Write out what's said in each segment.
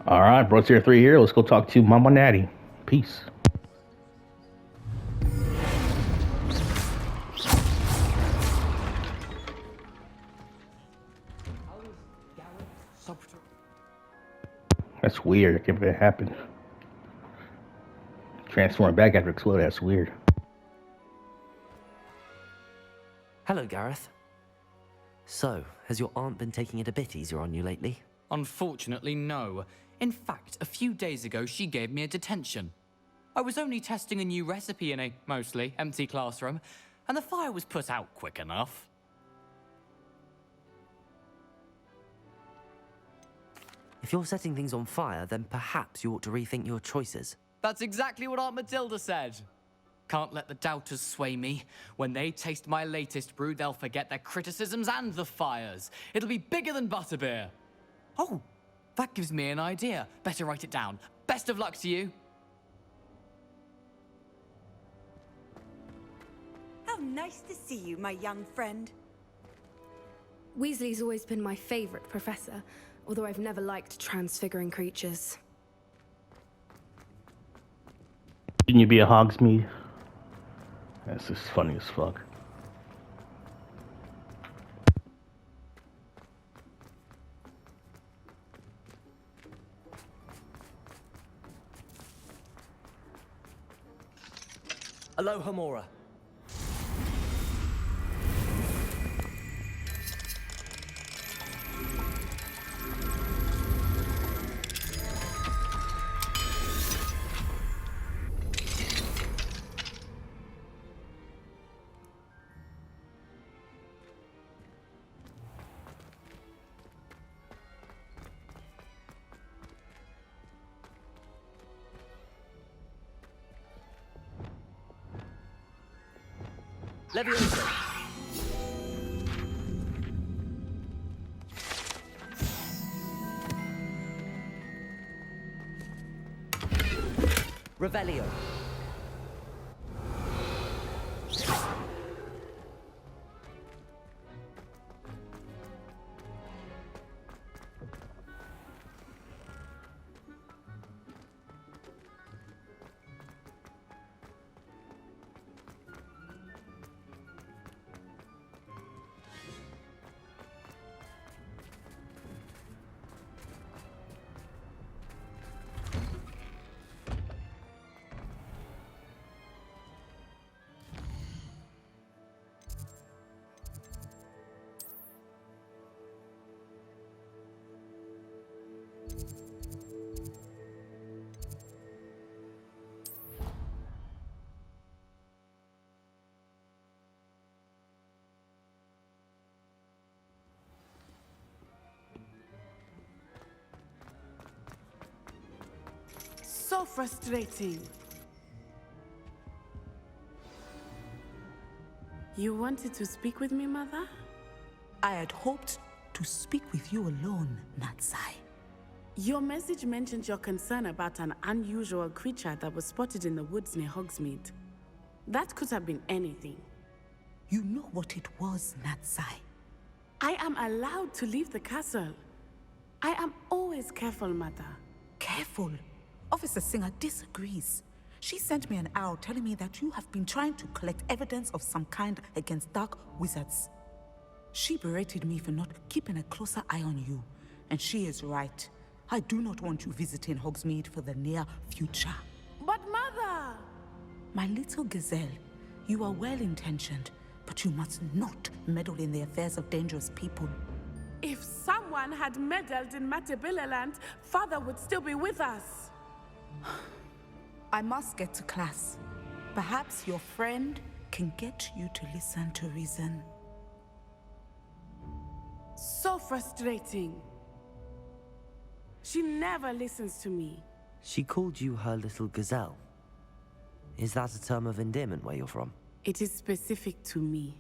All right, bro, tier 3 here. Let's go talk to Mama Natty. Peace. That's weird. I can't believe that happened. Transforming back after exploding, that's weird. Hello, Gareth. So, has your aunt been taking it a bit easier on you lately? Unfortunately, no. In fact, a few days ago, she gave me a detention. I was only testing a new recipe in a mostly empty classroom, and the fire was put out quick enough. If you're setting things on fire, then perhaps you ought to rethink your choices. That's exactly what Aunt Matilda said. Can't let the doubters sway me. When they taste my latest brew, they'll forget their criticisms and the fires. It'll be bigger than butterbeer. Oh, that gives me an idea. Better write it down. Best of luck to you. How nice to see you, my young friend. Weasley's always been my favorite professor, although I've never liked transfiguring creatures. Shouldn't you be a Hogsmeade? That's just funny as fuck. Aloha, Mora. Leviosa. Revelio. So frustrating. You wanted to speak with me, Mother? I had hoped to speak with you alone, Natsai. Your message mentioned your concern about an unusual creature that was spotted in the woods near Hogsmeade. That could have been anything. You know what it was, Natsai. I am allowed to leave the castle. I am always careful, Mother. Careful. Officer Singer disagrees. She sent me an arrow telling me that you have been trying to collect evidence of some kind against dark wizards. She berated me for not keeping a closer eye on you, and she is right. I do not want you visiting Hogsmeade for the near future. But Mother! My little gazelle, you are well-intentioned, but you must not meddle in the affairs of dangerous people. If someone had meddled in Matabeleland, Father would still be with us. I must get to class. Perhaps your friend can get you to listen to reason. So frustrating. She never listens to me. She called you her little gazelle. Is that a term of endearment where you're from? It is specific to me.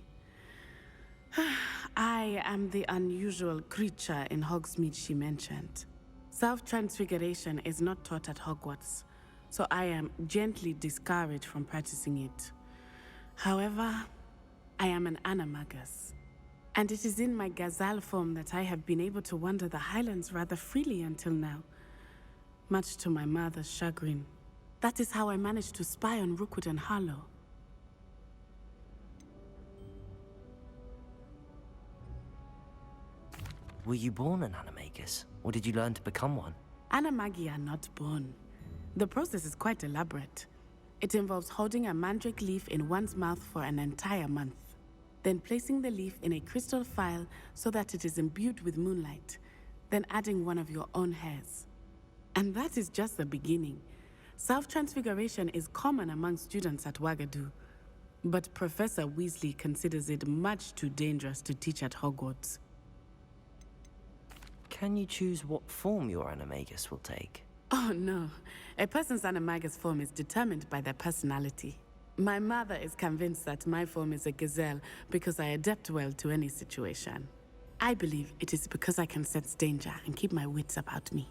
I am the unusual creature in Hogsmeade she mentioned. Self-transfiguration is not taught at Hogwarts, so I am gently discouraged from practicing it. However, I am an animagus, and it is in my gazelle form that I have been able to wander the Highlands rather freely until now. much to my mother's chagrin. That is how I managed to spy on Rookwood and Harlow. Were you born an animagus, or did you learn to become one? Animagi are not born. The process is quite elaborate. It involves holding a mandrake leaf in one's mouth for an entire month, then placing the leaf in a crystal phial so that it is imbued with moonlight, then adding one of your own hairs. And that is just the beginning. Self-transfiguration is common among students at Wagadu, but Professor Weasley considers it much too dangerous to teach at Hogwarts. Can you choose what form your animagus will take? Oh no, a person's animagus form is determined by their personality. My mother is convinced that my form is a gazelle because I adapt well to any situation. I believe it is because I can sense danger and keep my wits about me.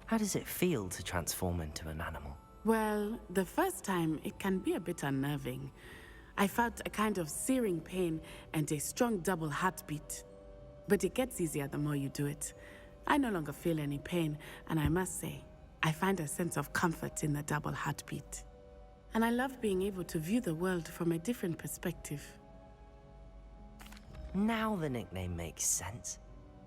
How does it feel to transform into an animal? Well, the first time it can be a bit unnerving. I felt a kind of searing pain and a strong double heartbeat. But it gets easier the more you do it. I no longer feel any pain, and I must say, I find a sense of comfort in the double heartbeat. And I love being able to view the world from a different perspective. Now the nickname makes sense.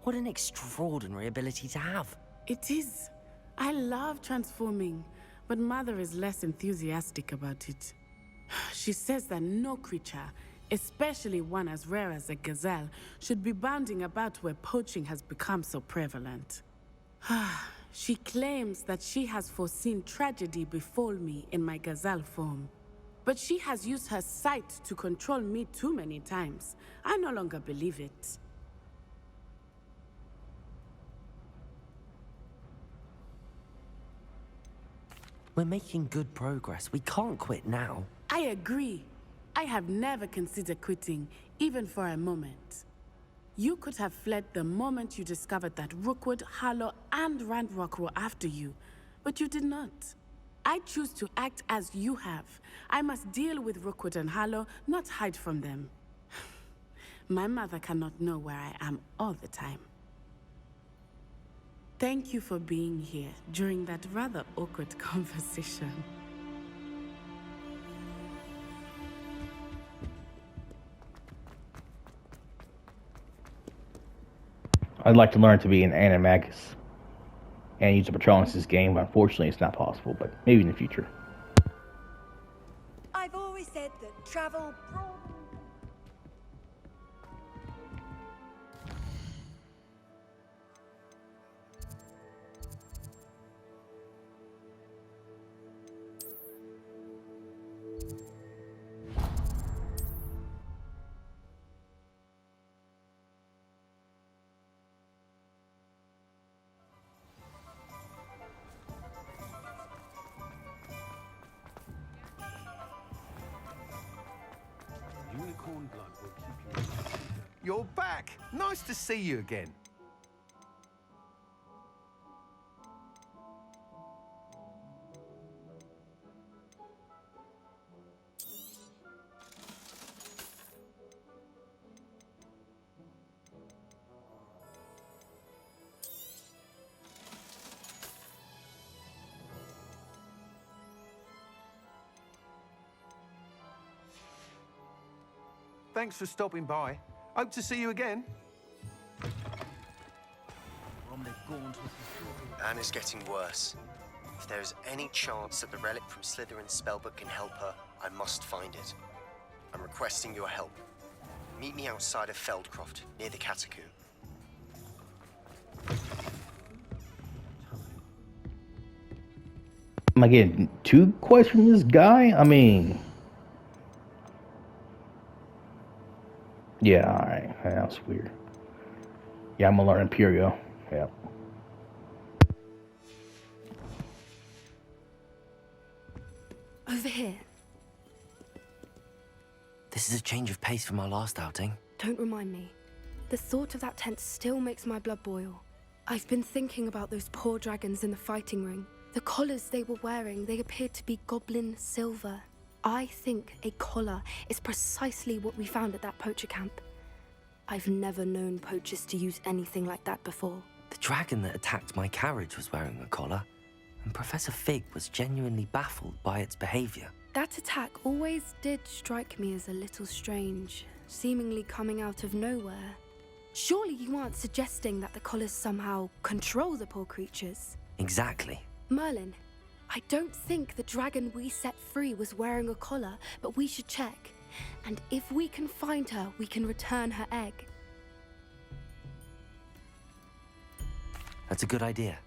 What an extraordinary ability to have. It is. I love transforming, but Mother is less enthusiastic about it. She says that no creature, especially one as rare as a gazelle, should be bounding about where poaching has become so prevalent. She claims that she has foreseen tragedy befall me in my gazelle form. But she has used her sight to control me too many times. I no longer believe it. We're making good progress. We can't quit now. I agree. I have never considered quitting, even for a moment. You could have fled the moment you discovered that Rookwood, Harlow, and Ranrock were after you, but you did not. I choose to act as you have. I must deal with Rookwood and Harlow, not hide from them. My mother cannot know where I am all the time. Thank you for being here during that rather awkward conversation. I'd like to learn to be an animagus and use a Patronus this game, but unfortunately it's not possible, but maybe in the future. I've always said that travel broadens. Unicorn blood will keep you. You're back! Nice to see you again. Thanks for stopping by. Hope to see you again. Anne is getting worse. If there is any chance that the relic from Slytherin's spellbook can help her, I must find it. I'm requesting your help. Meet me outside of Feldcroft, near the Catacomb. Am I getting 2 quests from this guy? I mean... Yeah, alright. That was weird. Yeah, I'm gonna learn Imperio. Yeah. Over here. This is a change of pace from our last outing. Don't remind me. The thought of that tent still makes my blood boil. I've been thinking about those poor dragons in the fighting ring. The collars they were wearing, they appeared to be goblin silver. I think a collar is precisely what we found at that poacher camp. I've never known poachers to use anything like that before. The dragon that attacked my carriage was wearing a collar, and Professor Fig was genuinely baffled by its behavior. That attack always did strike me as a little strange, seemingly coming out of nowhere. Surely you aren't suggesting that the collars somehow control the poor creatures? Exactly. Merlin, I don't think the dragon we set free was wearing a collar, but we should check. And if we can find her, we can return her egg. That's a good idea.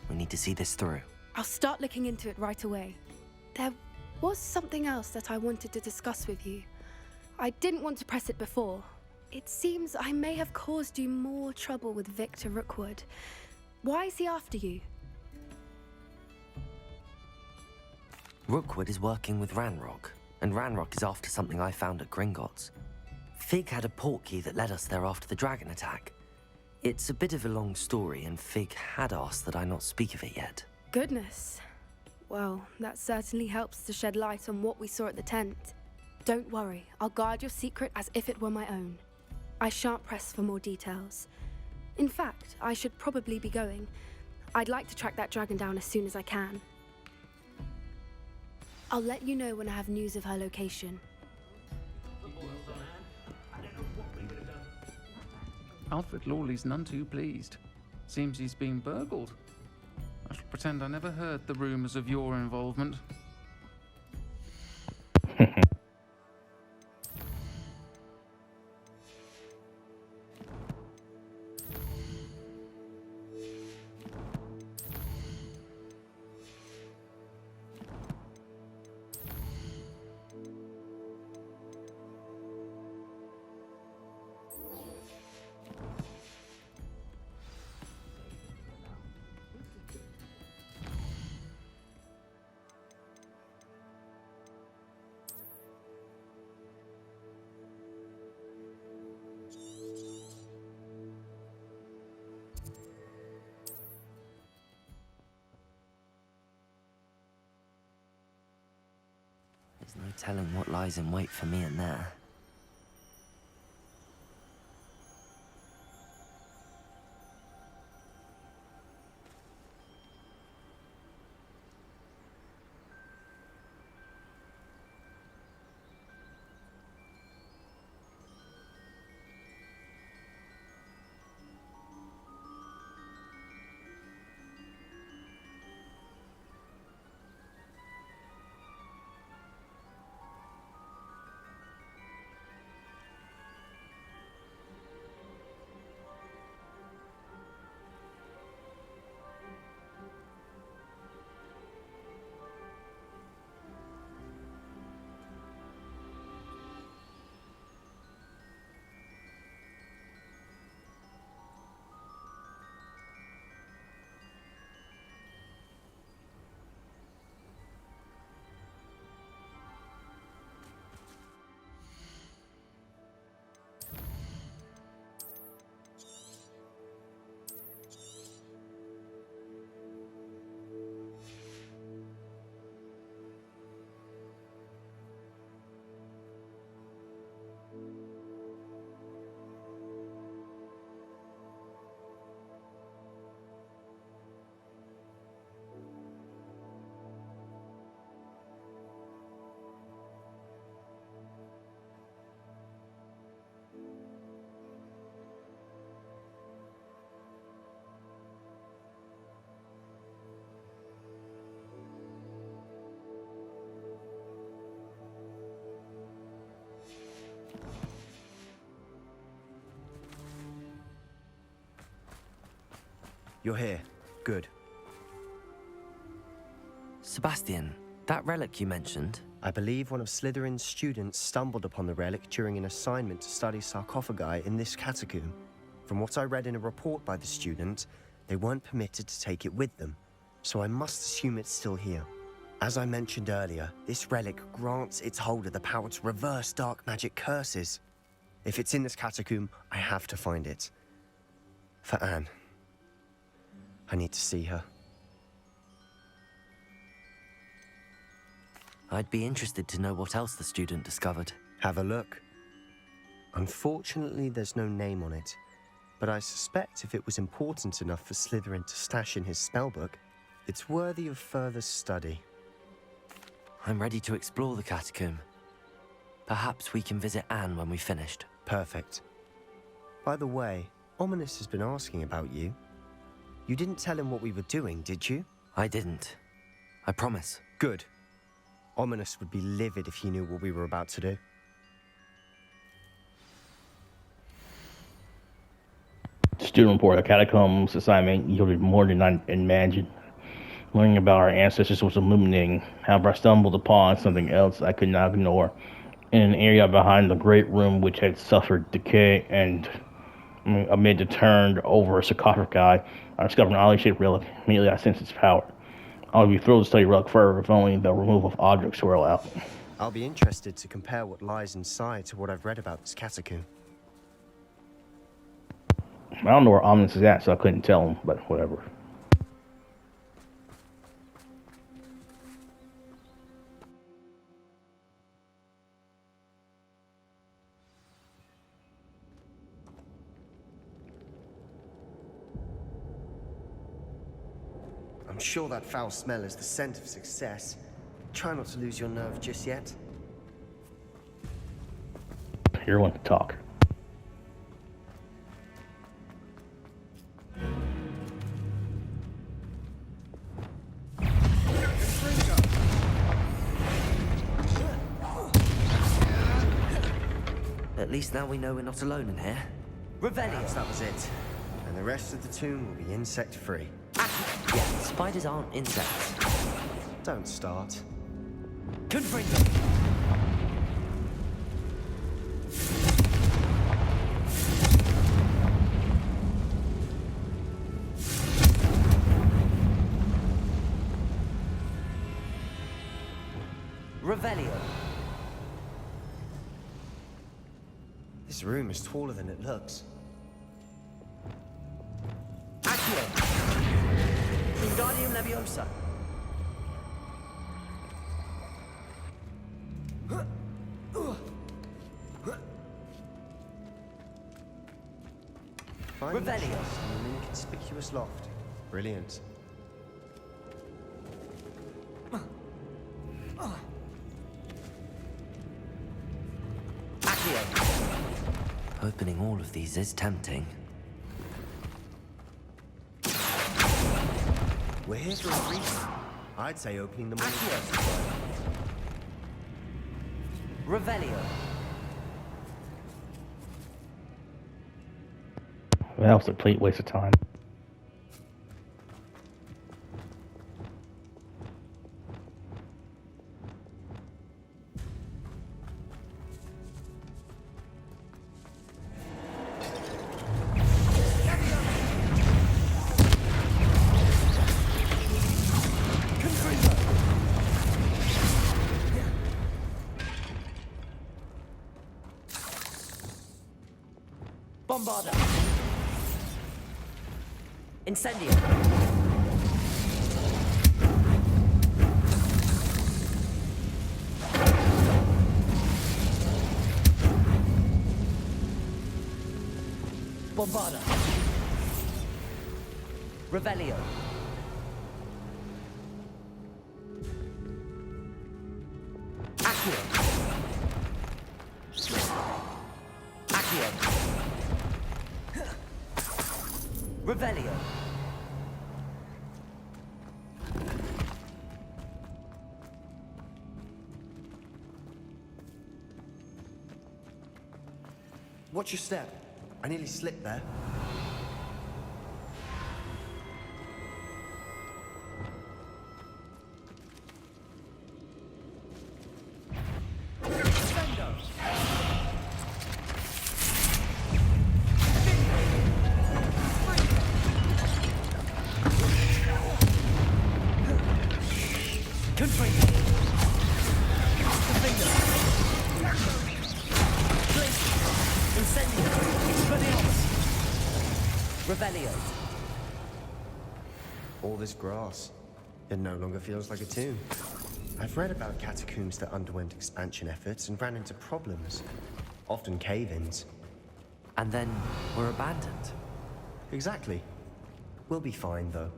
We need to see this through. I'll start looking into it right away. There was something else that I wanted to discuss with you. I didn't want to press it before. It seems I may have caused you more trouble with Victor Rookwood. Why is he after you? Rookwood is working with Ranrock, and Ranrock is after something I found at Gringotts. Fig had a portkey that led us there after the dragon attack. It's a bit of a long story, and Fig had asked that I not speak of it yet. Goodness. Well, that certainly helps to shed light on what we saw at the tent. Don't worry, I'll guard your secret as if it were my own. I shan't press for more details. In fact, I should probably be going. I'd like to track that dragon down as soon as I can. I'll let you know when I have news of her location. Alfred Lawley's none too pleased. Seems he's been burgled. I shall pretend I never heard the rumours of your involvement. There's no telling what lies in wait for me in there. You're here. Good. Sebastian, that relic you mentioned, I believe one of Slytherin's students stumbled upon the relic during an assignment to study sarcophagi in this catacomb. From what I read in a report by the student, they weren't permitted to take it with them, so I must assume it's still here. As I mentioned earlier, this relic grants its holder the power to reverse dark magic curses. If it's in this catacomb, I have to find it. For Anne. I need to see her. I'd be interested to know what else the student discovered. Have a look. Unfortunately, there's no name on it, but I suspect if it was important enough for Slytherin to stash in his spellbook, it's worthy of further study. I'm ready to explore the catacomb. Perhaps we can visit Anne when we've finished. Perfect. By the way, Ominous has been asking about you. You didn't tell him what we were doing, did you? I didn't. I promise. Good. Ominous would be livid if he knew what we were about to do. Student report: a catacombs assignment yielded more than I imagined. Learning about our ancestors was illuminating. However, I stumbled upon something else I could not ignore. In an area behind the great room which had suffered decay and amid the turned over sarcophagi, I discovered an oddly shaped relic. Immediately I sensed its power. I would be thrilled to study relic further if only the removal of objects were allowed. I'll be interested to compare what lies inside to what I've read about this catacomb. I don't know where Ominous is at, so I couldn't tell him, but whatever. I'm sure that foul smell is the scent of success. Try not to lose your nerve just yet. You're one to talk. At least now we know we're not alone in here. Revelio! Perhaps that was it. And the rest of the tomb will be insect-free. Yeah, spiders aren't insects. Don't start. Confringo! Revelio! This room is taller than it looks. Accio! Wingardium Leviosa! Finding Revelio. chest in an inconspicuous loft. Brilliant. Accio! Opening all of these is tempting. We're here for a reason. I'd say opening them all. Revelio! That was a complete waste of time. Bombarda! Incendio! Bombarda! Revelio! Accio! Accio! Revelio! Watch your step. I nearly slipped there. Revelio! All this grass. It no longer feels like a tomb. I've read about catacombs that underwent expansion efforts and ran into problems. Often cave-ins. And then were abandoned. exactly. We'll be fine, though.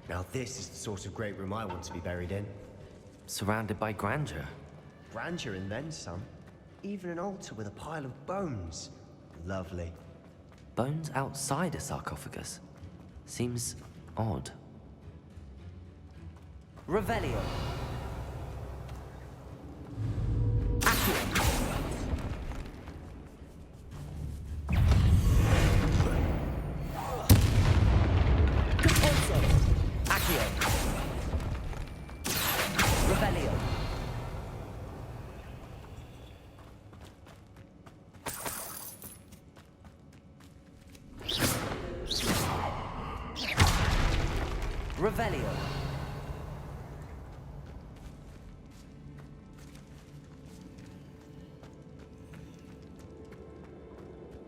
Now this is the sort of great room I want to be buried in. Surrounded by grandeur. Grandeur and then some. Even an altar with a pile of bones. Lovely. Bones outside a sarcophagus. Seems odd. Revelio. Revelio.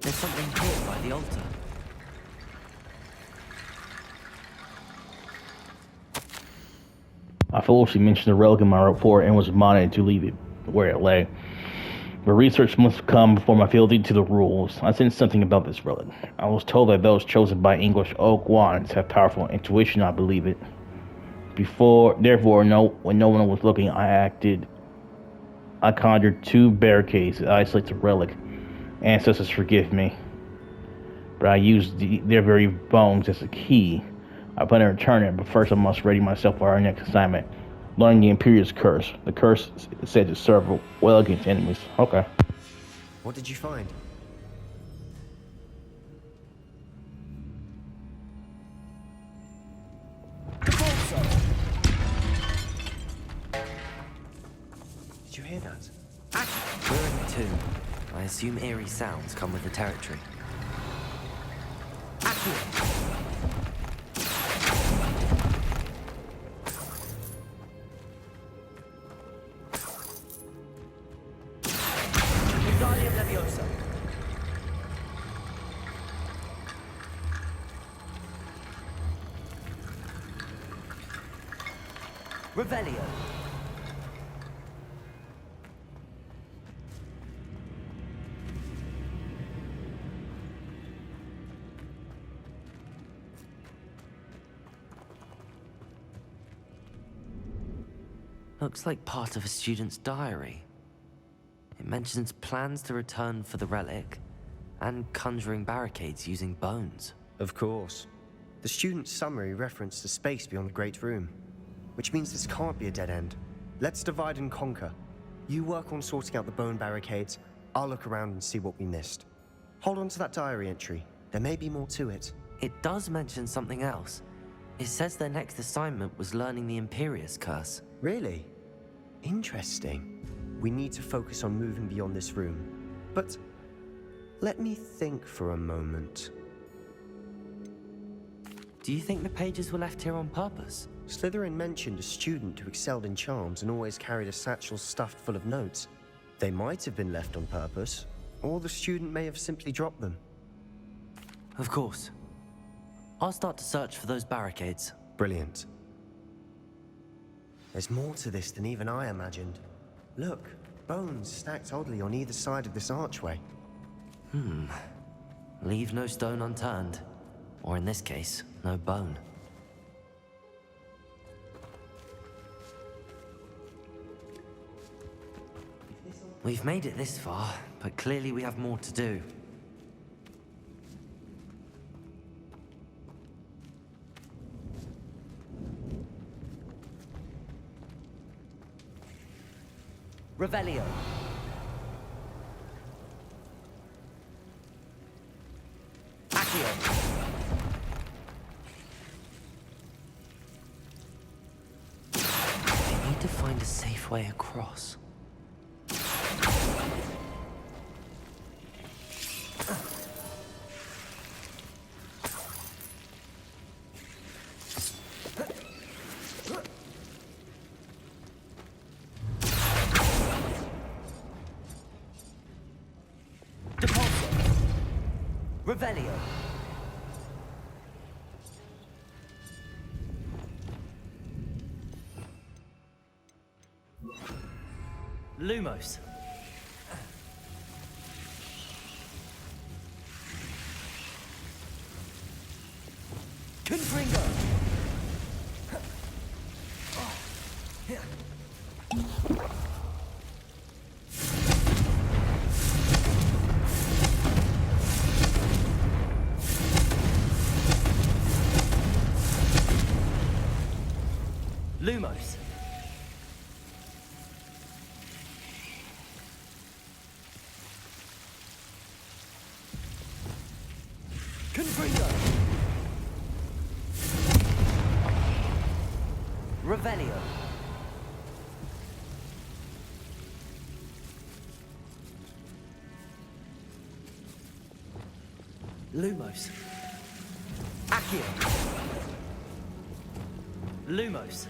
There's something here by the altar. I foolishly mentioned the relic in my report and was admonished to leave it where it lay. But research must come before my fealty to the rules. I sensed something about this relic. I was told that those chosen by English oak wands have powerful intuition. I believe it. Therefore, when no one was looking, I conjured 2 barricades to isolate the relic. Ancestors, forgive me, but I used their very bones as a key. I plan to return it, but first I must ready myself for our next assignment. Learning the Imperious Curse. The curse is said to serve well against enemies. Okay. What did you find? Did you hear that? We're in the tomb. I assume eerie sounds come with the territory. Revelio. Looks like part of a student's diary. It mentions plans to return for the relic and conjuring barricades using bones. Of course. The student's summary referenced the space beyond the Great Room, which means this can't be a dead end. Let's divide and conquer. You work on sorting out the bone barricades, I'll look around and see what we missed. Hold on to that diary entry. There may be more to it. It does mention something else. It says their next assignment was learning the Imperious Curse. Really? Interesting. We need to focus on moving beyond this room. But let me think for a moment. Do you think the pages were left here on purpose? Slytherin mentioned a student who excelled in charms and always carried a satchel stuffed full of notes. They might have been left on purpose, or the student may have simply dropped them. Of course. I'll start to search for those barricades. Brilliant. There's more to this than even I imagined. Look, bones stacked oddly on either side of this archway. Leave no stone unturned. Or in this case, no bone. We've made it this far, but clearly we have more to do. Revelio. Accio. I need to find a safe way across. Revelio. Lumos. Confringo. Lumos. Confringo. Revelio. Lumos. Accio. Lumos.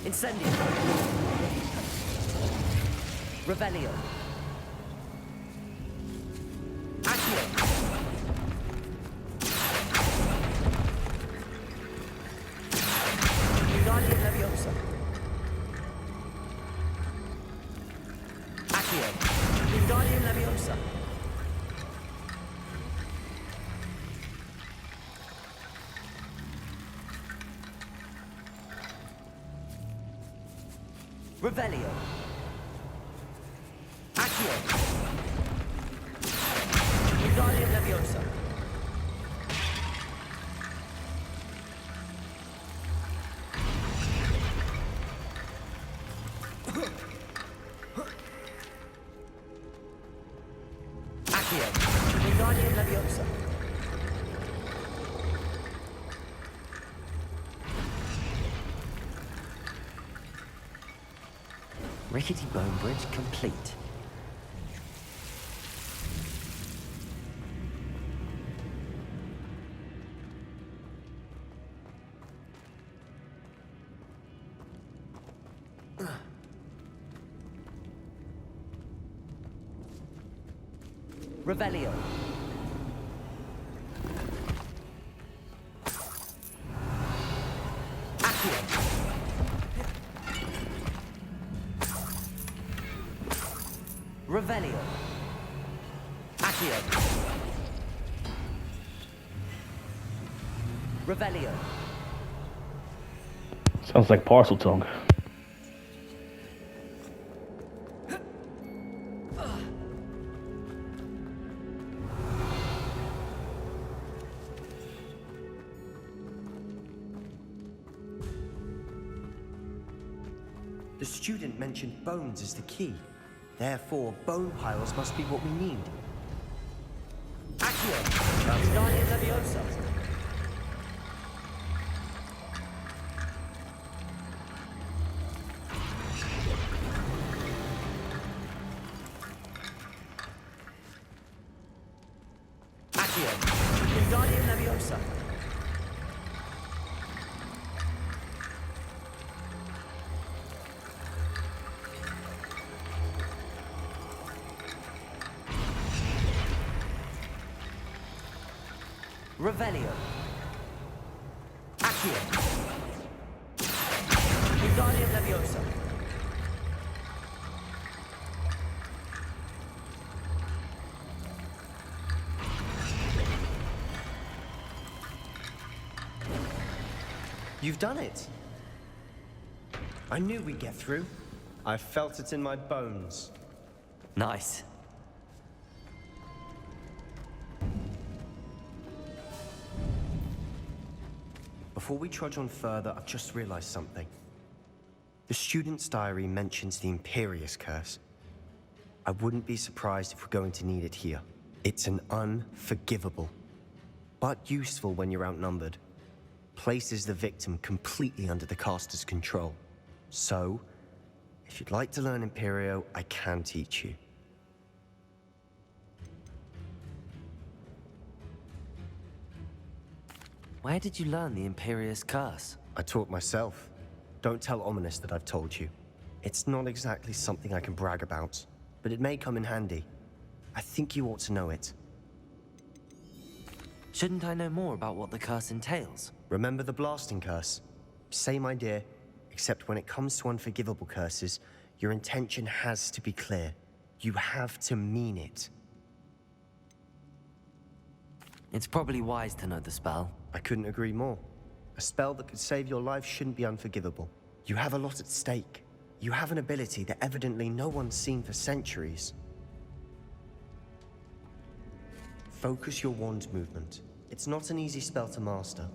Incendio. Revelio. Accio. Guardian Leviosa. Accio. Guardian Leviosa. Revelio. Accio. Guardian Leviosa. Accio. Guardian Leviosa. Rickety bone bridge complete. Revelio. Accio. Revelio. Accio. Revelio. Sounds like parcel tongue. The student mentioned bones as the key. Therefore, bone piles must be what we need. Accio. Guardian Leviosa. Accio. Guardian Leviosa. Revelio. Accio. Guardian Leviosa. You've done it. I knew we'd get through. I felt it in my bones. Nice. Before we trudge on further, I've just realized something. The student's diary mentions the Imperious Curse. I wouldn't be surprised if we're going to need it here. It's an unforgivable, but useful when you're outnumbered. Places the victim completely under the caster's control. So, if you'd like to learn Imperio, I can teach you. Where did you learn the Imperious Curse? I taught myself. Don't tell Ominous that I've told you. It's not exactly something I can brag about, but it may come in handy. I think you ought to know it. Shouldn't I know more about what the curse entails? Remember the blasting curse? Same idea, except when it comes to unforgivable curses, your intention has to be clear. You have to mean it. It's probably wise to know the spell. I couldn't agree more. A spell that could save your life shouldn't be unforgivable. You have a lot at stake. You have an ability that evidently no one's seen for centuries. Focus your wand movement. It's not an easy spell to master.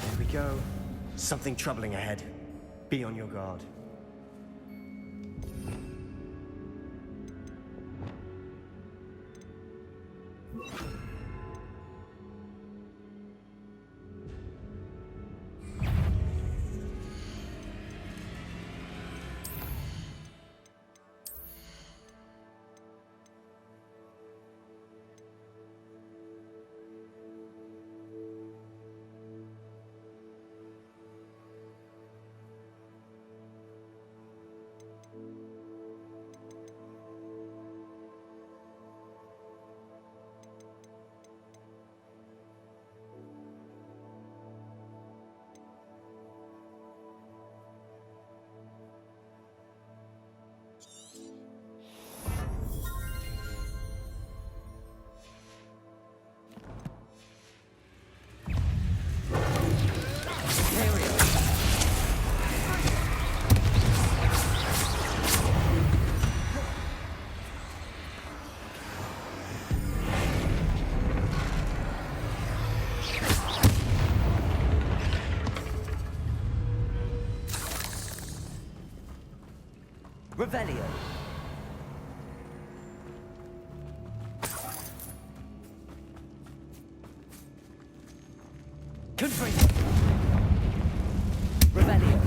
There we go. Something troubling ahead. Be on your guard. Revelio. Confringo. Revelio.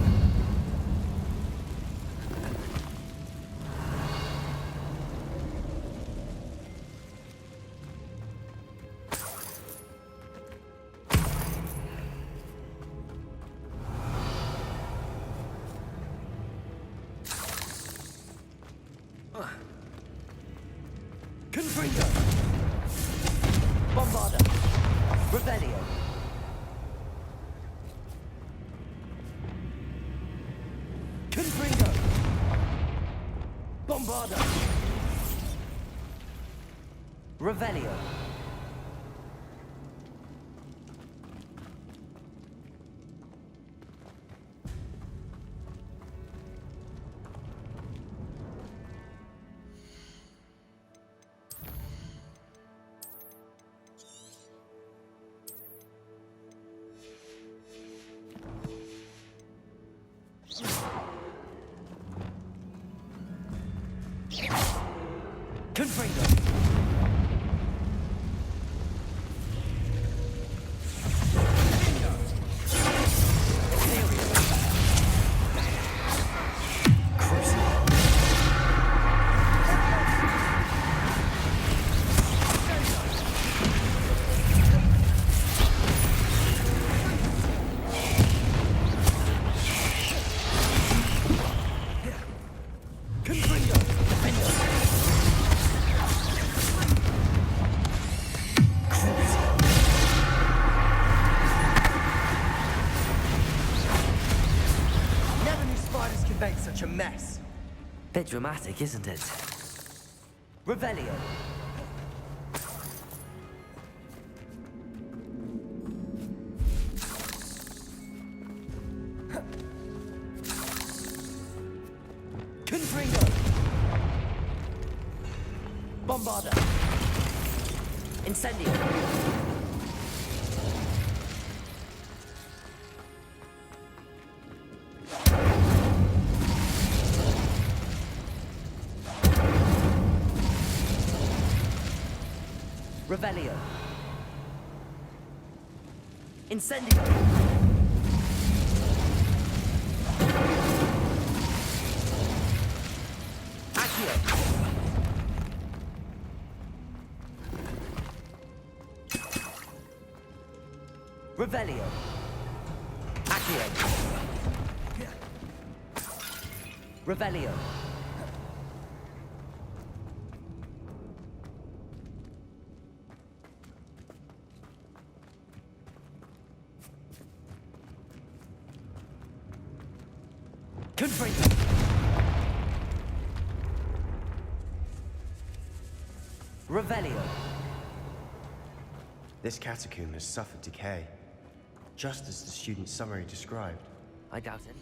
Confringo. Bombarda. Revelio. Confringo. Bombarda. Revelio. Confringo. Make such a mess. Bit dramatic, isn't it? Revelio. Bombarder! Incendio! Revelio! Incendio! Accio! Revelio! Accio! Revelio! Confringo! Revelio! This catacomb has suffered decay, just as the student summary described. I doubt it.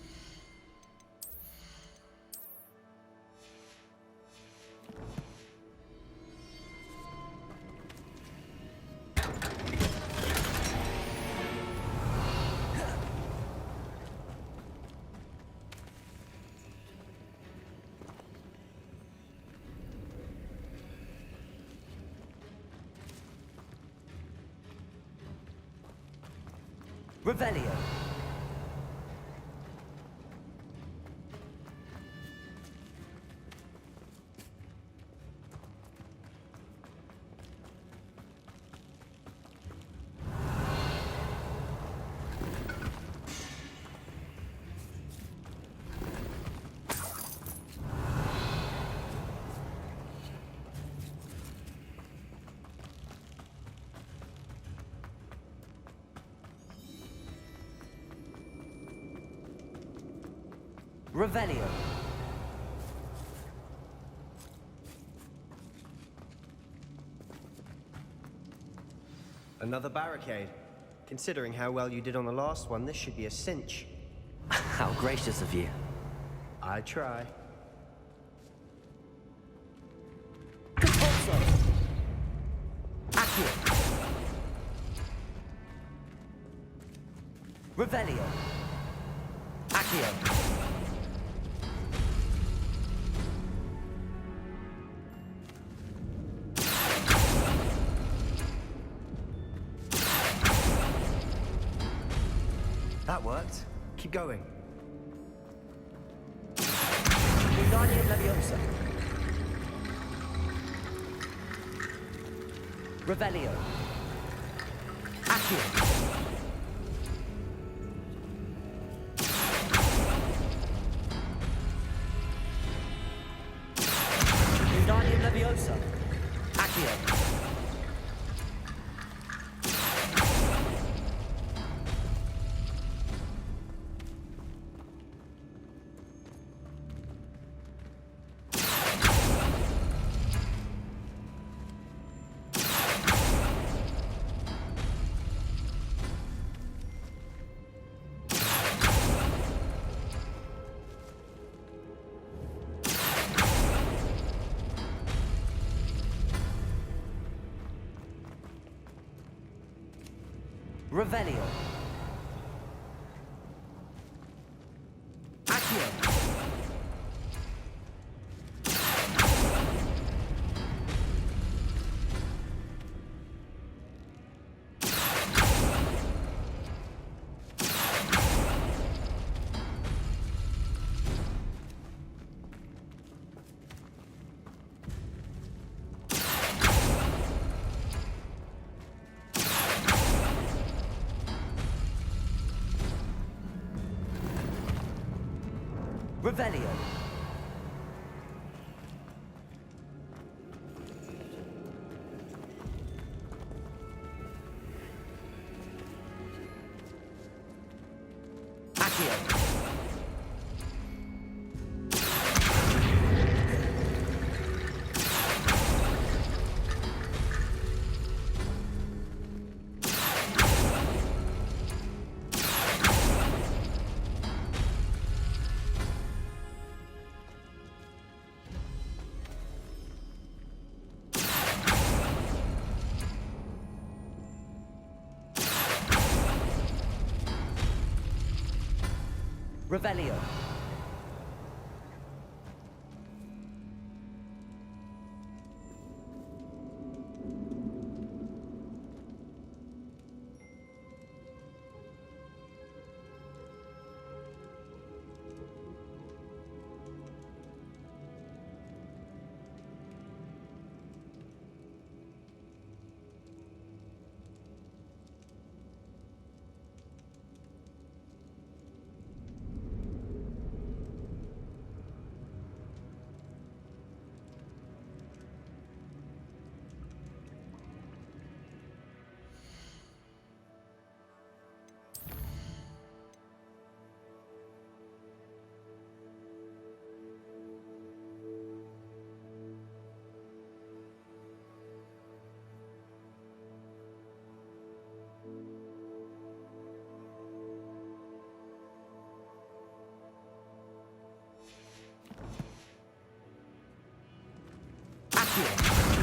Revelio! Revelio! Another barricade. Considering how well you did on the last one, this should be a cinch. How gracious of you. I try. Compulso! Accio! Revelio! Accio! That worked. Keep going. Wingardium Leviosa. Revelio. Accio. Wingardium Leviosa. Accio. Revelio. Accio. Revelio. Accio. Revelio.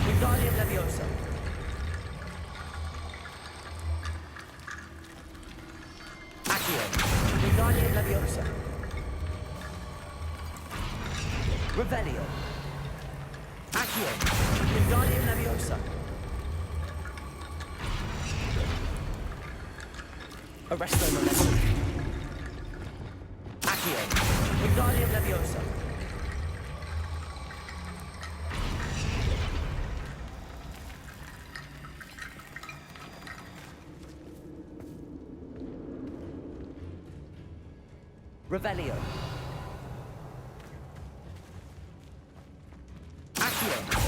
Wingardium Leviosa. Accio. Wingardium Leviosa. Revelio. Accio. Wingardium Leviosa. Arresto Momentum. Accio. Wingardium Leviosa. Revelio. Accio.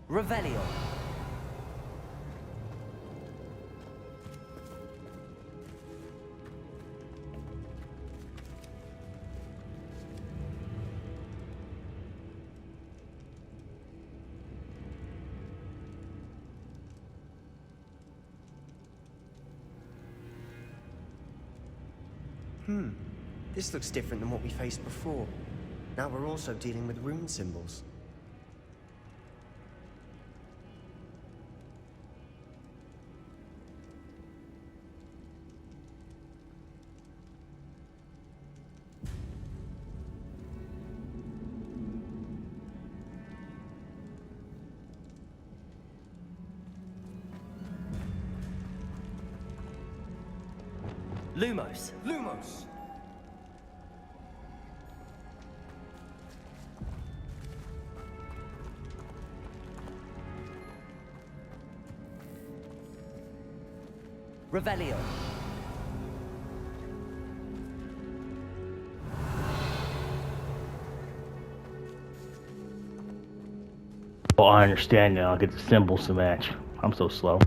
Revelio. This looks different than what we faced before. Now we're also dealing with rune symbols. Lumos. Lumos! Revelio. Oh, I understand now. I'll get the symbols to match. I'm so slow.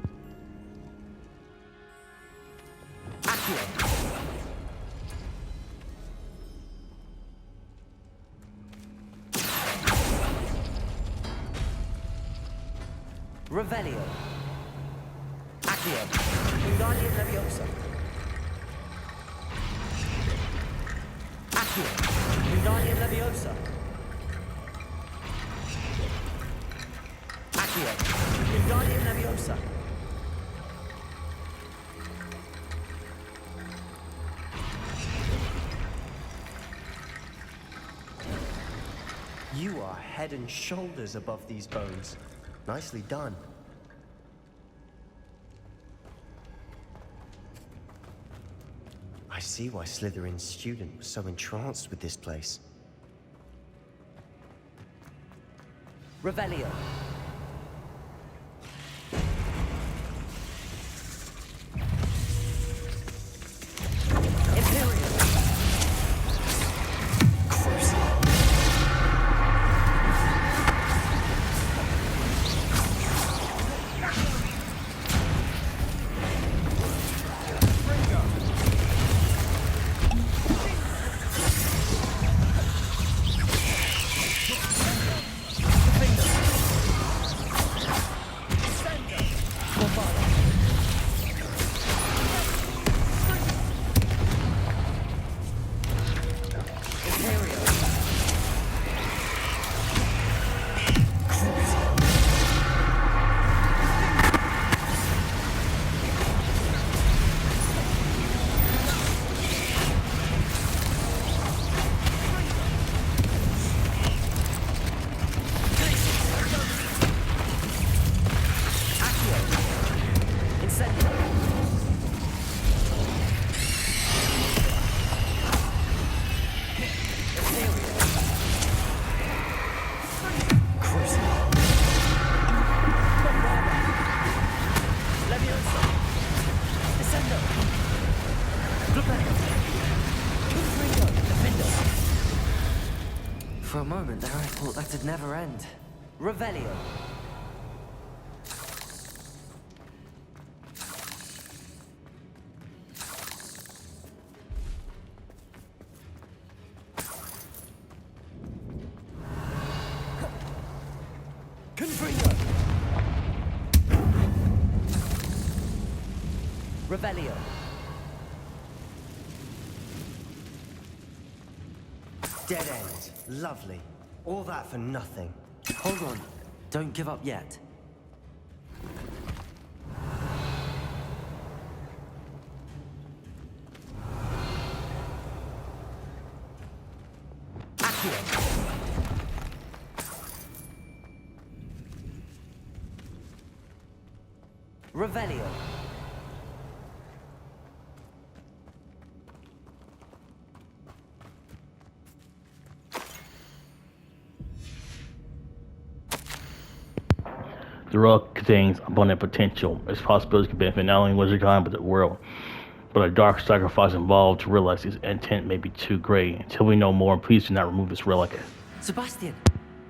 Revelio. Accio. Wingardium Leviosa. Accio. Wingardium Leviosa. Accio. Wingardium Leviosa. You are head and shoulders above these bones. Nicely done. I see why Slytherin's student was so entranced with this place. Revelio. Imperium. For a moment there, I thought that'd never end. Revelio. Confringo. Revelio. Dead end. Lovely. All that for nothing. Hold on. Don't give up yet. Accio. Revelio. The relic contains abundant potential. Its possibilities can benefit not only Wizardkind but the world. But a dark sacrifice involved to realize its intent may be too great. Until we know more, please do not remove this relic. Sebastian,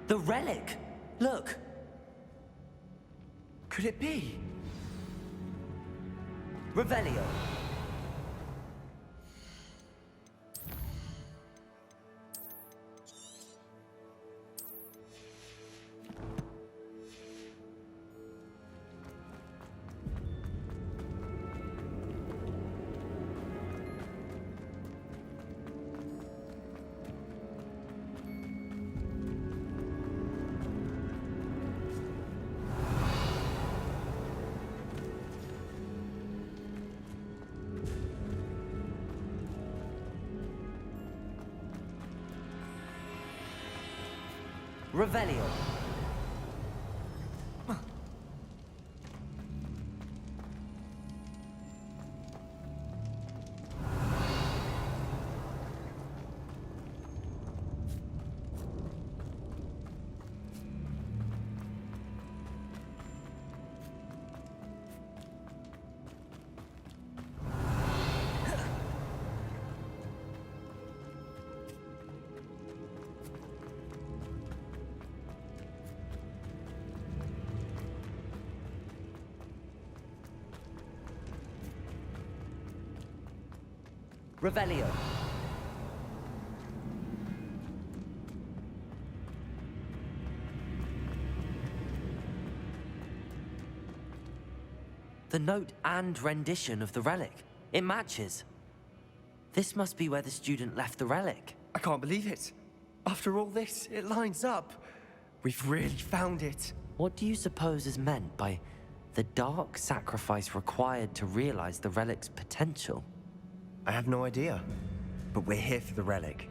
the relic. Look. Could it be? Revelio. Revelio. Revelio. The note and rendition of the relic. It matches. This must be where the student left the relic. I can't believe it. After all this, it lines up. We've really found it. What do you suppose is meant by the dark sacrifice required to realize the relic's potential? I have no idea, but we're here for the relic.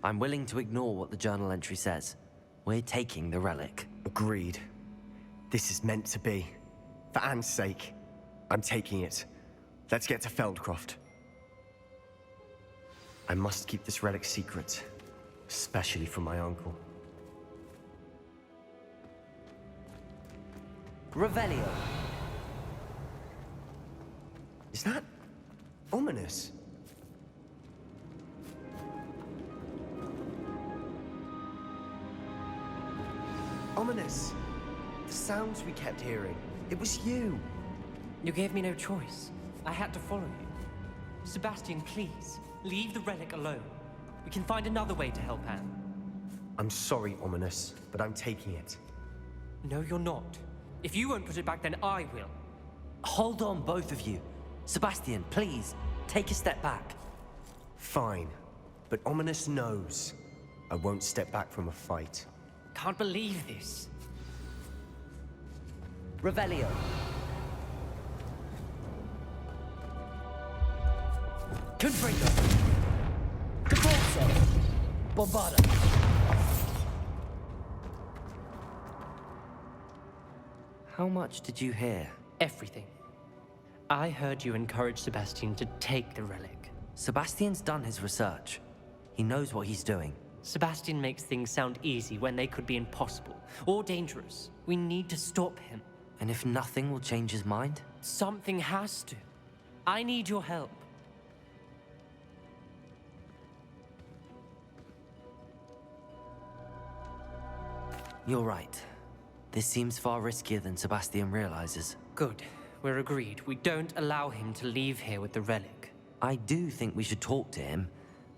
I'm willing to ignore what the journal entry says. We're taking the relic. Agreed. This is meant to be. For Anne's sake, I'm taking it. Let's get to Feldcroft. I must keep this relic secret, especially from my uncle. Revelio. Is that ominous? Ominous. The sounds we kept hearing. It was you. You gave me no choice. I had to follow you. Sebastian, please, leave the relic alone. We can find another way to help Anne. I'm sorry, Ominous, but I'm taking it. No, you're not. If you won't put it back, then I will. Hold on, both of you. Sebastian, please, take a step back. Fine, but Ominous knows I won't step back from a fight. Can't believe this. Revelio. Confringo. Caporso. Bombarda. How much did you hear? Everything. I heard you encourage Sebastian to take the relic. Sebastian's done his research. He knows what he's doing. Sebastian makes things sound easy when they could be impossible or dangerous. We need to stop him. And if nothing will change his mind? Something has to. I need your help. You're right. This seems far riskier than Sebastian realizes. Good. We're agreed. We don't allow him to leave here with the relic. I do think we should talk to him,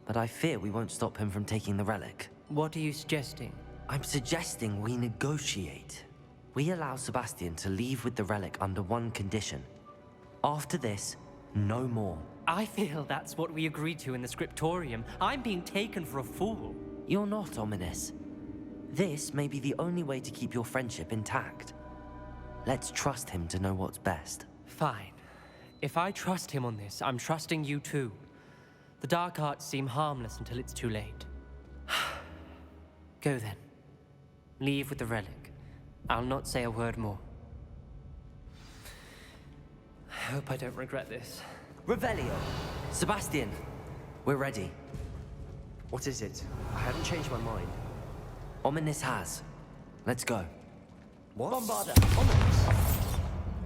but I fear we won't stop him from taking the relic. What are you suggesting? I'm suggesting we negotiate. We allow Sebastian to leave with the relic under one condition. After this, no more. I feel that's what we agreed to in the scriptorium. I'm being taken for a fool. You're not, Ominous. This may be the only way to keep your friendship intact. Let's trust him to know what's best. Fine. If I trust him on this, I'm trusting you too. The dark arts seem harmless until it's too late. Go then. Leave with the relic. I'll not say a word more. I hope I don't regret this. Revelio! Sebastian, we're ready. What is it? I haven't changed my mind. Ominous has. Let's go. What? Bombarda! Ominous!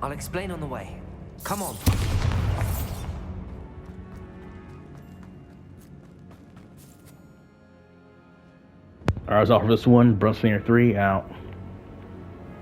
I'll explain on the way. Come on. Alright, that's all for this one. Brunswinger 3 out.